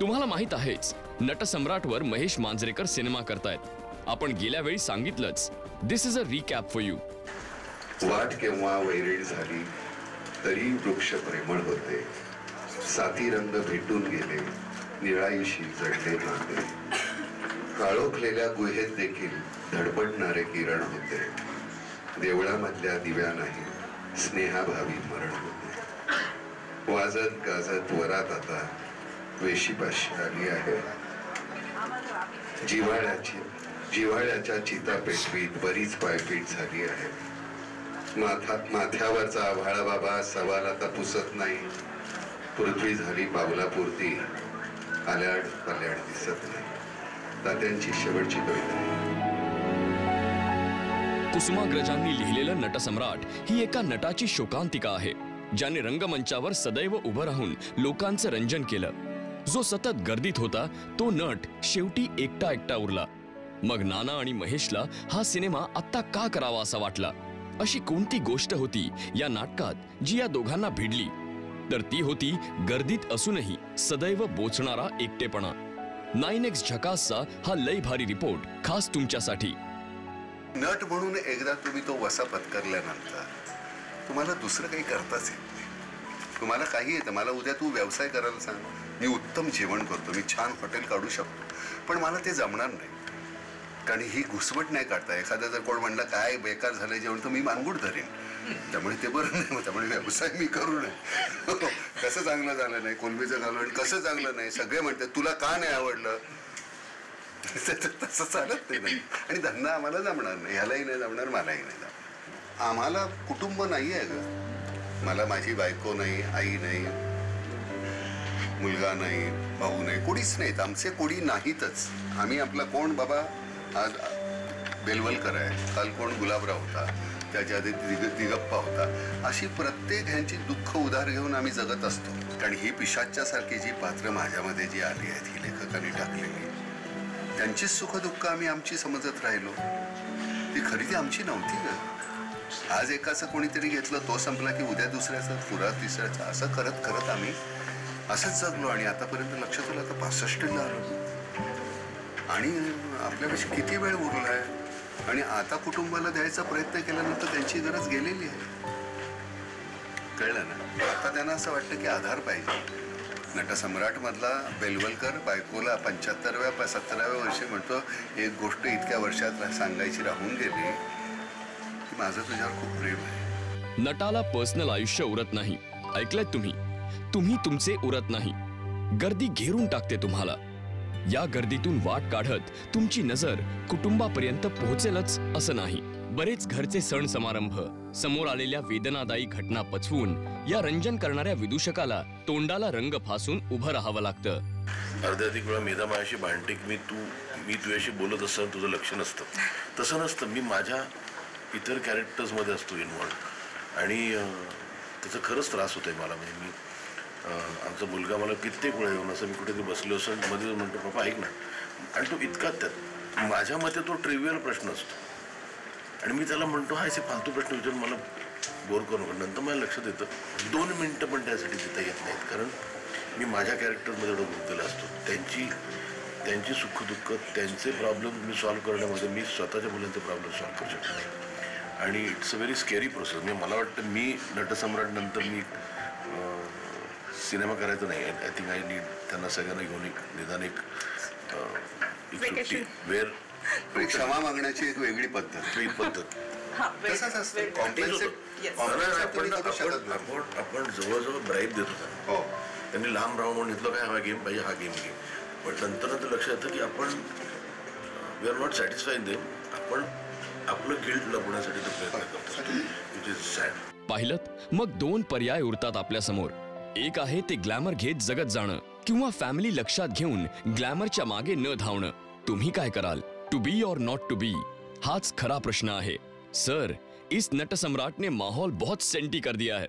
तुम्हाला माहित आहेच, नटसम्राटवर महेश मांजरेकर सिनेमा करतायत। आपण गेल्या वेळी सांगितलंच, this is a recap for you. वाट केव्हा वैरीण झाली तरी वृक्ष प्रेमळ होते, साती रंग भेटून गेले, निळाईशी जडले नाते, काळोखलेल्या गुहेत देखील धडपडणारे किरण होते, देवळामधल्या दिव्या नाही स्नेहाभावी मरण होते। वाजत गाजत वरात आता वेशीपाशी आली आहे, जिव्हाळ्याच्या चिता पेटवीत बरीच पायपीट झाली आहे। माथ्यावरचा आभाळ बाबा सवाल आता पुसत नाही, पृथ्वी झाली पावलापुरती, आल्याड पल्याड दिसत नाही, तात्यांची शेवटची कविता। कुसुमाग्रजांनी लिहिलेलं नटसम्राट ही एका नटाची शोकांतिका आहे, ज्याने रंगमंचावर सदैव उभं राहून लोकांचं रंजन केलं। जो सतत गर्दीत होता तो नट शेवटी एकटा उरला। मग नाना आणि महेशला हा सिनेमा आत्ता का करावा असा वाटला? अशी कोणती गोष्ट होती या नाटकात जी या दोघांना भिडली? तर ती होती गर्दीत असूनही सदैव बोचणारा एकटेपणा। 9X झकासचा हा लय भारी रिपोर्ट खास तुमच्यासाठी। नट म्हणून एकदा तुम्ही तो वसा पत्करल्यानंतर तुम्हाला दुसरं काही करताच येत नाही। तुम्हाला काही येतं, मला उद्या तू व्यवसाय करायला सांग, मी उत्तम जेवण करतो, मी छान हॉटेल काढू शकतो, पण मला ते जमणार नाही, कारण ही घुसमट नाही काढता। एखादा जर कोण म्हणला काय बेकार झालंय जेवण तर मी मानगुट धरेन, त्यामुळे ते बरं नाही, त्यामुळे व्यवसाय मी करू नये। कसं चांगलं झालं नाही, कोलंबीचं घालून कसं चांगलं नाही, सगळे म्हणतात तुला का नाही आवडलं, तसं चालत नाही, आणि धंदा आम्हाला जमणार नाही, ह्यालाही नाही जमणार, मलाही नाही जमणार। आम्हाला कुटुंब नाही आहे ग, मला माझी बायको नाही, आई नाही, मुलगा नाही, भाऊ नाही, कोणीच नाहीत, आमचे कोणी नाहीतच। आम्ही आपला कोण बाबा, आज बेलवलकर आहे, काल कोण गुलाबराव होता, त्याच्या आधी दिगप्पा होता, अशी प्रत्येक ह्यांची दुःख उधार घेऊन आम्ही जगत असतो। कारण ही पिशाच्यासारखी जी पात्र माझ्यामध्ये जी आली आहेत, ही लेखकांनी टाकलेली, त्यांचीच सुखदुःख आम्ही आमची समजत राहिलो, ती खरी ती आमची नव्हती ग। आज एकाचं कोणीतरी घेतलं, तो संपला की उद्या दुसऱ्याचं, पुरा तिसऱ्याचं, असं करत करत आम्ही असंच जगलो, आणि आतापर्यंत लक्ष तुला आता 65ला आलो, आणि आपल्यापेक्षा किती वेळ उरलाय, आणि आता कुटुंबाला द्यायचा प्रयत्न केल्यानंतर त्यांची गरज गेलेली आहे, कळलं ना? आता त्यांना असं वाटतं की आधार पाहिजे। नटसम्राट मधला बेलवलकर बायकोला 75व्या 70व्या वर्षी म्हणतो, एक गोष्ट इतक्या वर्षात सांगायची राहून गेली की माझं तुझ्यावर खूप प्रेम आहे। नटाला पर्सनल आयुष्य उरत नाही, ऐकलंय तुम्ही तुमचे उरत नाही, गर्दी घेरून टाकते तुम्हाला। या गर्दीतून वाट काढत तुमची नजर कुटुंबापर्यंत पोहोचेलच असं नाही। बरेच घरचे सण समारंभ, समोर आलेल्या वेदनादायी घटना पचवून या रंजन करणाऱ्या विदूषकाला तोंडाला रंग फासून उभं राहावं लागतं। अर्ध्याधिक वेळा मेधा माझ्याशी भांडते की मी तुझ्याशी बोलत असताना तुझं लक्ष नसतं, तसं नसतं, मी माझ्या इतर कॅरेक्टर्समध्ये असतो इन्व्हॉल्व, आणि त्याचा खरंच त्रास होतोय मला। म्हणजे मी आमचा मुलगा मला कित्येक वेळा येऊन असं मी कुठेतरी बसलो असं मध्ये म्हणतो, पप्पा ऐक ना, आणि तो इतका त्यात माझ्या मते तो ट्रिव्हियल प्रश्न असतो, आणि मी त्याला म्हणतो हा असे फालतू प्रश्न विचारून मला बोर करू, नंतर मला लक्षात येतं 2 मिनिटं पण त्यासाठी देता येत नाहीत, कारण मी माझ्या कॅरेक्टरमध्ये एवढं गुंतलेलं असतो। त्यांची सुखदुःख, त्यांचे प्रॉब्लेम मी सॉल्व्ह करण्यामध्ये मी स्वतःच्या मुलांचे प्रॉब्लेम सॉल्व्ह करू शकत नाही, आणि it's a very scary process. म्हणजे मला वाटतं मी नटसम्राट नंतर मी सिनेमा करायचं नाही, आय थिंक आय नीड त्यांना सगळ्यांना घेऊन निदान एक सुट्टी, वेळ क्षमा मागण्याची एक वेगळी पद्धत तसंच असतं। आपण जवळजवळ ब्राईब देत होता, त्यांनी लांब राहून म्हणून घेतलं काय हा गेम पाहिजे, हा गेम घे, पण नंतर लक्षात येतं की आपण we are not satisfied them, आपण आपलं गिल्ट लपवण्यासाठी तो प्रयत्न करतो, विच इज सॅड। पाहिलंत, मग 2 पर्याय उरतात आपल्या समोर। एक आहे ते ग्लॅमर घेत जगत जाणं, किंवा फॅमिली लक्षात घेऊन ग्लॅमरच्या मागे न धावणं। तुम्ही काय कराल? टू बी और नॉट टू बी, हाच खरा प्रश्न आहे। सर, इस नटसम्राट ने माहौल बहुत सेंटी कर दिया है।